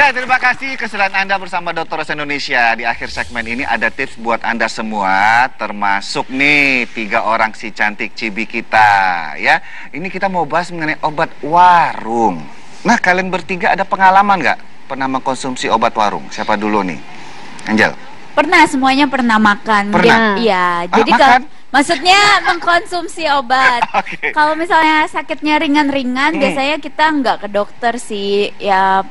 Ya, terima kasih keseruan Anda bersama Dr. Ros Indonesia. Di akhir segmen ini ada tips buat Anda semua, termasuk nih 3 orang si cantik cibi kita, ya. Ini kita mau bahas mengenai obat warung. Nah, kalian bertiga ada pengalaman nggak pernah mengkonsumsi obat warung? Siapa dulu nih? Angel? Pernah, semuanya pernah makan. Pernah? Iya, jadi makan? Maksudnya mengkonsumsi obat. Oke. Kalau misalnya sakitnya ringan-ringan, biasanya kita nggak ke dokter sih, ya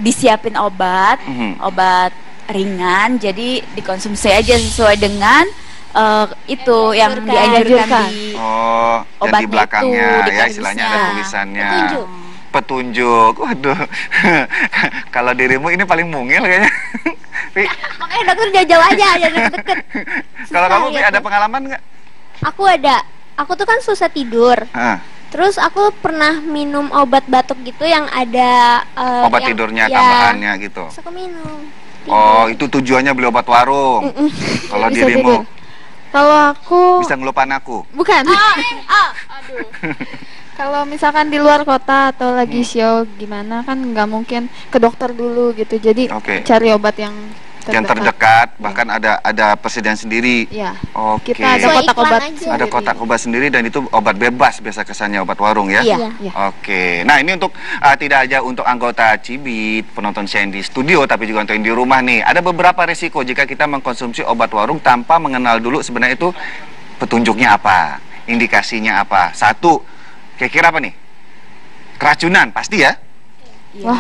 disiapin obat, obat ringan, jadi dikonsumsi aja sesuai dengan itu yang dianjurkan di obat di belakangnya itu, ya, istilahnya ada tulisannya. Petunjuk. Waduh. Kalau dirimu ini paling mungil kayaknya. Makanya dokter jauh-jauh aja, jangan deket. Kalau kamu ada pengalaman nggak? Aku ada. Aku tuh kan susah tidur. Terus aku pernah minum obat batuk gitu yang ada obat tidurnya tambahannya gitu. Terus aku minum. Oh, itu tujuannya beli obat warung. Kalau dirimu? Kalau aku bisa ngelupain aku. Bukan. Aduh. Kalau misalkan di luar kota atau lagi show gimana kan nggak mungkin ke dokter dulu gitu. Jadi cari obat yang terdekat, bahkan ada persediaan sendiri. Iya. Oke. Kita ada kotak obat. Ada kotak obat sendiri dan itu obat bebas biasa kesannya obat warung ya. Iya. Oke. Nah, ini untuk tidak aja untuk anggota Cibit, penonton saya di studio, tapi juga untuk yang di rumah nih. Ada beberapa resiko jika kita mengkonsumsi obat warung tanpa mengenal dulu sebenarnya itu petunjuknya apa, indikasinya apa. Satu, kira-kira apa nih? Keracunan pasti ya.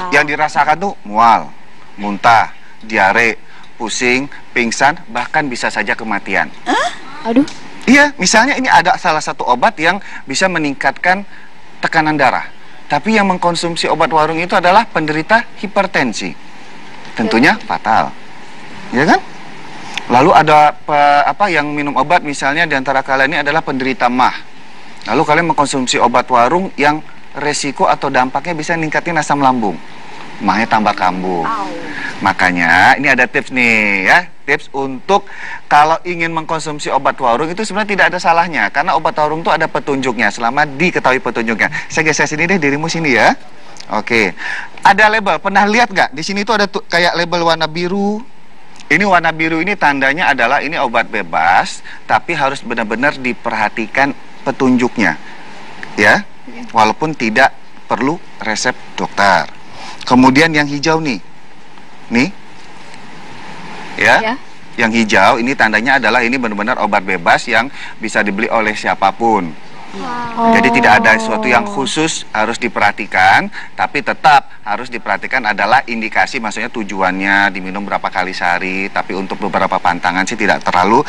Yang dirasakan tuh mual, muntah, diare, pusing, pingsan, bahkan bisa saja kematian. Aduh. Iya, misalnya ini ada salah satu obat yang bisa meningkatkan tekanan darah. Tapi yang mengkonsumsi obat warung itu adalah penderita hipertensi. Tentunya fatal. Ya kan? Lalu ada yang minum obat misalnya di antara kalian ini adalah penderita MAH. Lalu kalian mengkonsumsi obat warung yang resiko atau dampaknya bisa ningkatin asam lambung. MAH-nya tambah kambuh. Makanya ini ada tips nih ya, tips untuk kalau ingin mengkonsumsi obat warung itu sebenarnya tidak ada salahnya karena obat warung itu ada petunjuknya selama diketahui petunjuknya. Saya geser sini deh, dirimu sini ya. Oke. Ada label, pernah lihat nggak? Di sini tuh ada kayak label warna biru. Ini warna biru ini tandanya adalah ini obat bebas, tapi harus benar-benar diperhatikan petunjuknya. Ya. Walaupun tidak perlu resep dokter. Kemudian yang hijau nih. Nih. Ya. Yang hijau ini tandanya adalah ini benar-benar obat bebas yang bisa dibeli oleh siapapun. Jadi tidak ada sesuatu yang khusus harus diperhatikan, tapi tetap harus diperhatikan adalah indikasi, maksudnya tujuannya diminum berapa kali sehari. Tapi untuk beberapa pantangan sih tidak terlalu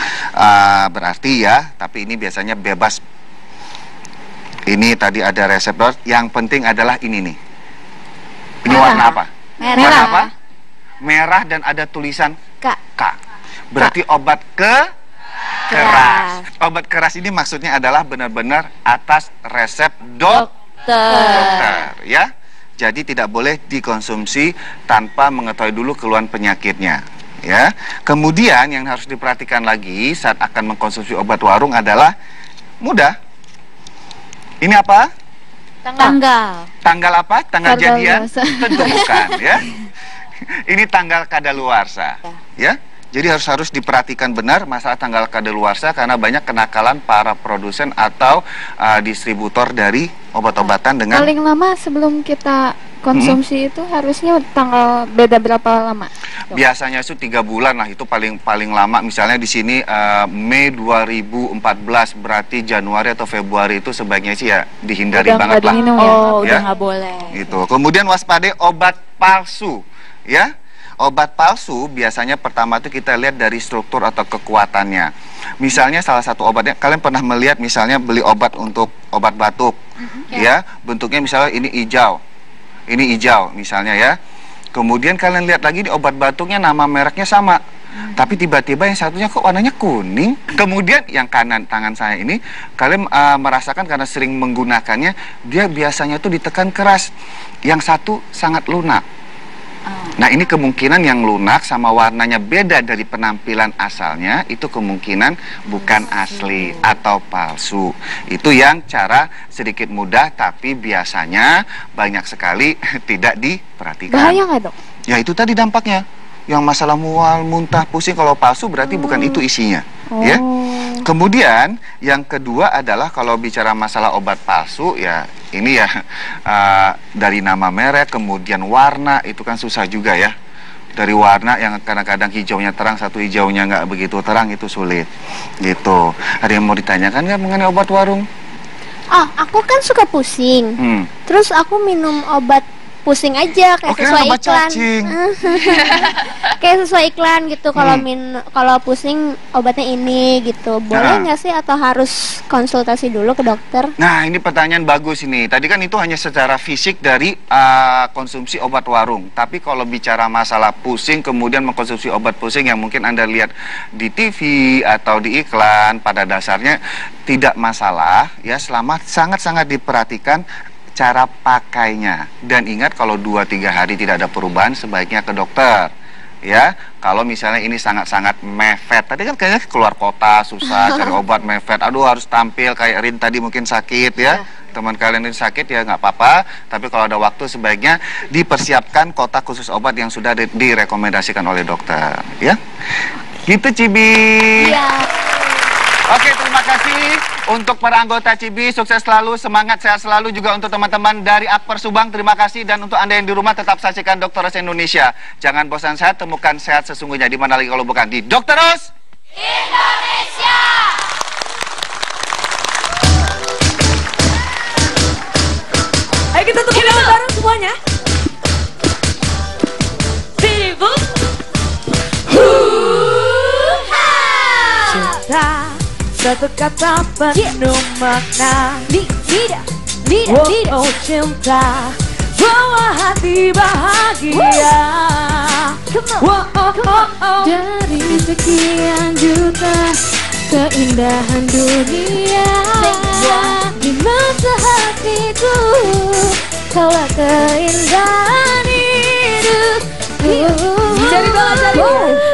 berarti ya, tapi ini biasanya bebas. Ini tadi ada resep dokter, yang penting adalah ini nih. Ini warna apa? Merah. Warna apa? Merah dan ada tulisan K. Berarti obat keras. Obat keras ini maksudnya adalah benar-benar atas resep dokter, ya. Jadi tidak boleh dikonsumsi tanpa mengetahui dulu keluhan penyakitnya, ya. Kemudian yang harus diperhatikan lagi saat akan mengkonsumsi obat warung adalah mudah. Ini apa? Tanggal apa? Tanggal jadian? Tentu bukan, ya. Ini tanggal kadaluarsa, ya. Jadi harus diperhatikan benar masalah tanggal kadaluarsa karena banyak kenakalan para produsen atau distributor dari obat-obatan dengan paling lama sebelum kita konsumsi itu harusnya tanggal beda berapa lama? Biasanya itu 3 bulan lah, itu paling lama. Misalnya di sini Mei 2014, berarti Januari atau Februari itu sebaiknya sih ya dihindari banget lah. Udah nggak boleh. Itu. Kemudian waspadai obat palsu, ya. Obat palsu biasanya pertama itu kita lihat dari struktur atau kekuatannya. Misalnya salah satu obatnya, kalian pernah melihat misalnya beli obat untuk obat batuk, ya, bentuknya misalnya ini hijau misalnya ya. Kemudian kalian lihat lagi di obat batuknya nama mereknya sama, tapi tiba-tiba yang satunya kok warnanya kuning. Kemudian yang kanan tangan saya ini, kalian merasakan karena sering menggunakannya, dia biasanya tuh ditekan keras. Yang satu sangat lunak. Nah, ini kemungkinan yang lunak sama warnanya beda dari penampilan asalnya, itu kemungkinan bukan asli atau palsu. Itu yang cara sedikit mudah, tapi biasanya banyak sekali tidak diperhatikan. Bahaya nggak, Dok? Ya, itu tadi dampaknya. Yang masalah mual, muntah, pusing, kalau palsu berarti bukan itu isinya. Ya. Kemudian yang kedua adalah kalau bicara masalah obat palsu, ya ini ya dari nama merek, kemudian warna, itu kan susah juga ya. Dari warna yang kadang-kadang hijaunya terang, satu hijaunya nggak begitu terang, itu sulit. Gitu. Ada yang mau ditanyakan nggak mengenai obat warung? Oh, aku kan suka pusing. Terus aku minum obat pusing aja kayak sesuai iklan. Kayak sesuai iklan gitu. Kalau pusing obatnya ini gitu. Boleh nggak sih atau harus konsultasi dulu ke dokter? Nah, ini pertanyaan bagus ini. Tadi kan itu hanya secara fisik dari konsumsi obat warung. Tapi kalau bicara masalah pusing kemudian mengkonsumsi obat pusing yang mungkin Anda lihat di TV atau di iklan, pada dasarnya tidak masalah ya, selama sangat-sangat diperhatikan cara pakainya. Dan ingat, kalau 2-3 hari tidak ada perubahan, sebaiknya ke dokter. Ya, kalau misalnya ini sangat-sangat mepet, tadi kan kayaknya keluar kota susah cari obat mepet, aduh harus tampil kayak Rin tadi mungkin sakit ya, teman kalian ini sakit ya nggak apa-apa, tapi kalau ada waktu sebaiknya dipersiapkan kotak khusus obat yang sudah direkomendasikan oleh dokter, ya. Gitu, Cibi. Oke, terima kasih untuk para anggota Cibi, sukses selalu, semangat, sehat selalu. Juga untuk teman-teman dari Akper Subang, terima kasih. Dan untuk Anda yang di rumah, tetap saksikan Dokter Rose Indonesia. Jangan bosan sehat, temukan sehat sesungguhnya. Di mana lagi kalau bukan di Dokter Rose Indonesia. Ayo kita tepuk tangan bareng semuanya. Sibuk. Cinta, satu kata penuh makna. Oh, cinta, bawa hati bahagia. Dari sekian juta keindahan dunia, di mata hatiku kaulah keindahan hidup. Cari bola, cari bola.